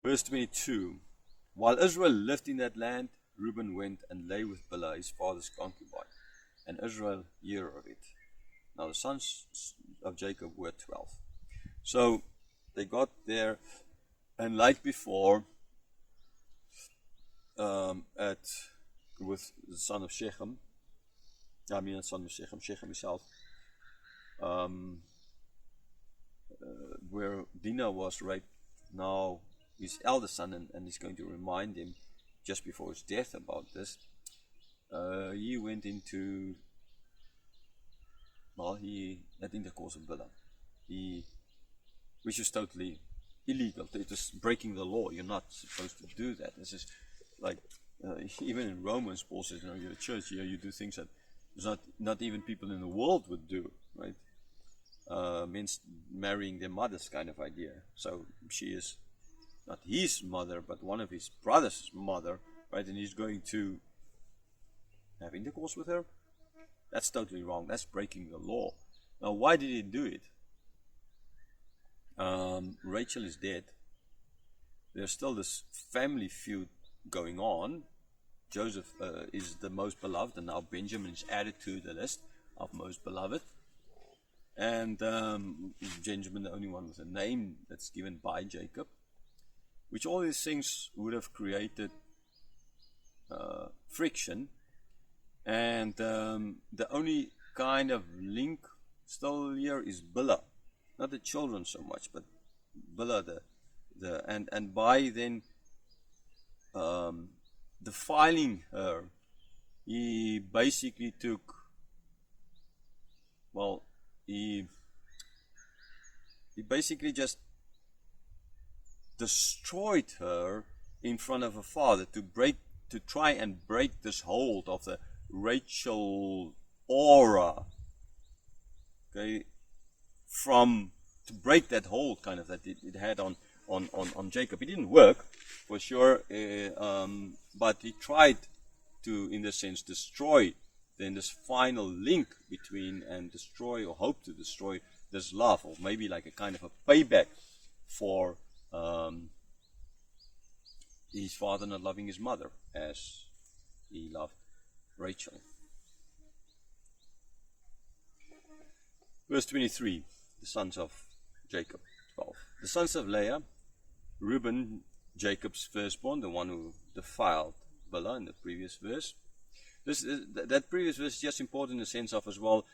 Verse 22. While Israel lived in that land, Reuben went and lay with Bilhah, his father's concubine, and Israel hear of it. Now the sons of Jacob were 12. So they got there, and like before, with the son of Shechem, the son of Shechem himself, where Dinah was raped. Now his eldest son, and he's going to remind him just before his death about this. He went into, he had intercourse with Bilhah, which is totally illegal. It is breaking the law. You're not supposed to do that. This is like, even in Romans, Paul says, you're a church here, you do things that not even people in the world would do, right? Means marrying their mother's kind of idea. So she is not his mother, but one of his brother's mother, right? And he's going to have intercourse with her. That's totally wrong. That's breaking the law. Now, why did he do it? Rachel is dead. There's still this family feud going on. Joseph is the most beloved, and now Benjamin is added to the list of most beloved. And Benjamin, the only one with a name that's given by Jacob, which all these things would have created friction. And the only kind of link still here is Bilhah, not the children so much, but Bilhah, and by then defiling her, he basically took, he basically just destroyed her in front of her father to try and break this hold of the Rachel aura, okay, to break that hold kind of that it had on Jacob. It didn't work for sure, but he tried to, in the sense, destroy then this final link between, and destroy, or hope to destroy, this love, or maybe like a kind of a payback for his father not loving his mother as he loved Rachel. Verse 23, the sons of Jacob, 12. The sons of Leah, Reuben, Jacob's firstborn, the one who defiled Bilhah in the previous verse. That previous verse is just important in the sense of, as well,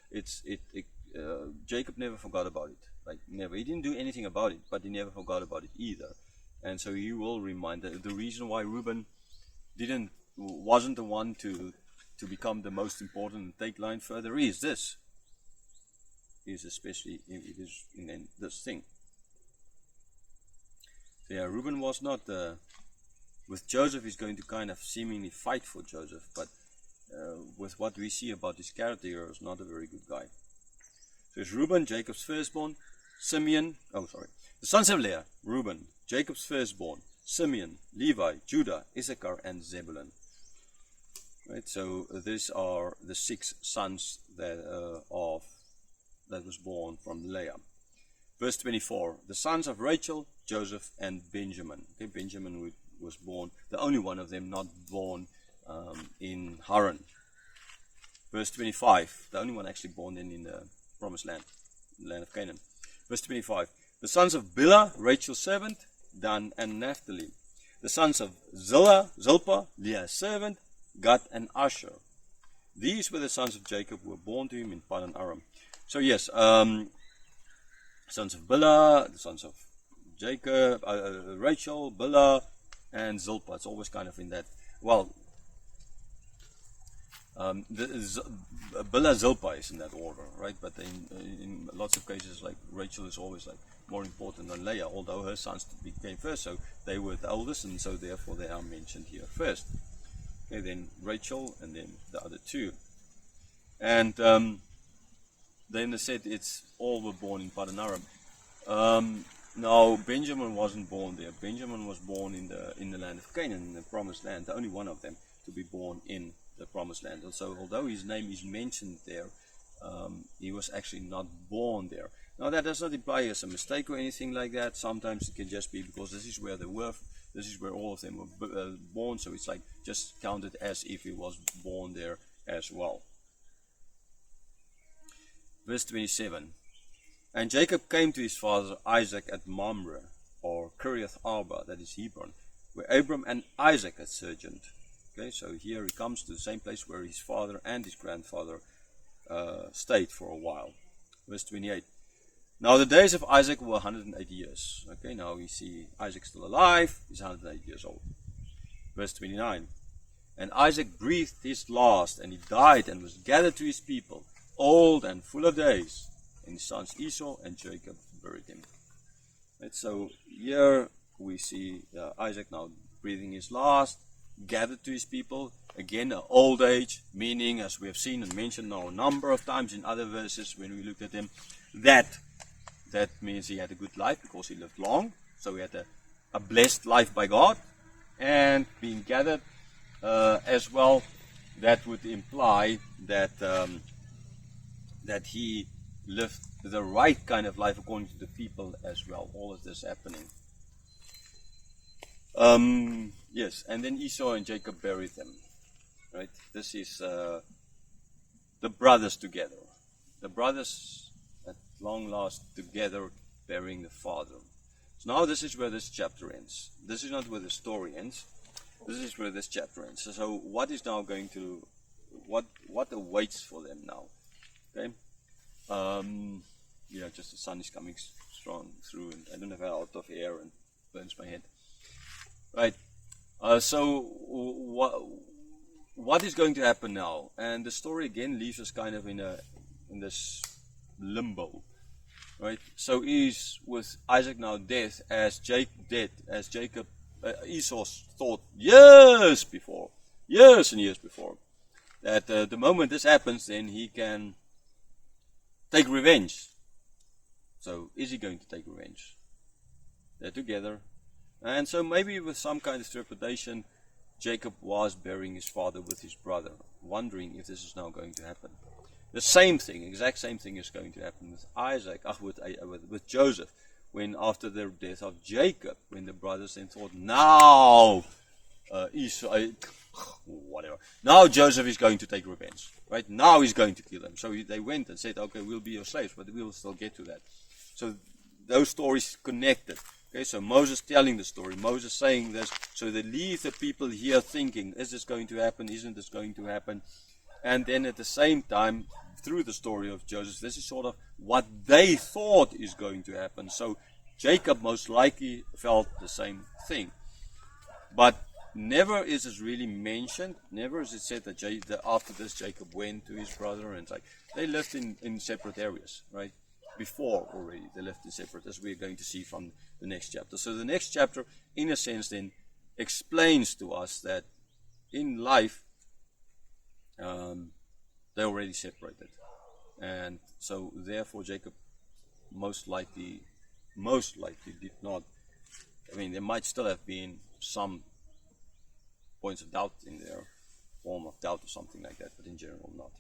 Jacob never forgot about it. Like, never. He didn't do anything about it, but he never forgot about it either. And so he will remind that the reason why Reuben wasn't the one to become the most important and take line further is this. Especially in this thing. So yeah, Reuben was not with Joseph. He's going to kind of seemingly fight for Joseph, but with what we see about his character here, is not a very good guy. So it's Reuben, Jacob's firstborn, the sons of Leah, Reuben, Jacob's firstborn, Simeon, Levi, Judah, Issachar, and Zebulun. Right. So these are the 6 sons that was born from Leah. Verse 24, the sons of Rachel, Joseph, and Benjamin. Okay, Benjamin was born, the only one of them not born in Haran. Verse 25, the only one actually born in the promised land, the land of Canaan. Verse 25, the sons of Bilhah, Rachel's servant, Dan and Naphtali. The sons of Zilpah, Leah's servant, Gad and Asher. These were the sons of Jacob who were born to him in Padan Aram. So yes, sons of Bilhah, the sons of Jacob, Rachel, Bilhah, and Zilpah. It's always kind of in that. Well, Bilhah, Zilpah is in that order, right? But in lots of cases, like Rachel is always like more important than Leah, although her sons became first, so they were the oldest, and so therefore they are mentioned here first. Okay, then Rachel, and then the other 2, and then they said it's all were born in Padan Aram. Now Benjamin wasn't born there. Benjamin was born in the land of Canaan, in the promised land, the only one of them to be born in the promised land. And so although his name is mentioned there, he was actually not born there. Now that does not imply as a mistake or anything like that. Sometimes it can just be because this is where they were This is where all of them were born, so it's like just counted as if he was born there as well. Verse 27. And Jacob came to his father Isaac at Mamre, or Kiriath Arba, that is Hebron, where Abram and Isaac had sojourned. Okay, so here he comes to the same place where his father and his grandfather stayed for a while. Verse 28. Now the days of Isaac were 180 years. Okay, now we see Isaac still alive. He's 180 years old. Verse 29. And Isaac breathed his last, and he died and was gathered to his people, old and full of days. And his sons Esau and Jacob buried him. Right, so here we see Isaac now breathing his last, gathered to his people. Again, an old age, meaning, as we have seen and mentioned now a number of times in other verses when we looked at him, that means he had a good life because he lived long. So he had a blessed life by God. And being gathered as well, that would imply that that he lived the right kind of life according to the people as well. All of this happening. Yes, and then Esau and Jacob buried them. Right? This is the brothers together. The brothers at long last together burying the father. So now this is where this chapter ends. This is not where the story ends. This is where this chapter ends. So what is now going to, what awaits for them now? Okay. Yeah, just the sun is coming strong through, and I don't have a lot of air and burns my head. Right. So what is going to happen now? And the story again leaves us kind of in this limbo. Right. So is with Isaac now dead as Jacob Esau thought years and years before, that the moment this happens, then he can take revenge. So is he going to take revenge? They're together. And so maybe with some kind of trepidation, Jacob was burying his father with his brother, wondering if this is now going to happen. The same thing, exact same thing is going to happen with Isaac, with Joseph, when after the death of Jacob, when the brothers then thought, now now Joseph is going to take revenge. Right? Now he's going to kill them. So they went and said, okay, we'll be your slaves, but we'll still get to that. So those stories connected. Okay, so Moses telling the story, Moses saying this, so they leave the people here thinking, is this going to happen? Isn't this going to happen? And then at the same time, through the story of Joseph, this is sort of what they thought is going to happen. So Jacob most likely felt the same thing. But never is it really mentioned, never is it said that after this Jacob went to his brother and like, they lived in separate areas, right? Before already, they lived in separate, as we're going to see from the next chapter. So the next chapter, in a sense, then explains to us that in life, they're already separated. And so therefore Jacob most likely did not, I mean, there might still have been some points of doubt in there, form of doubt or something like that, but in general not.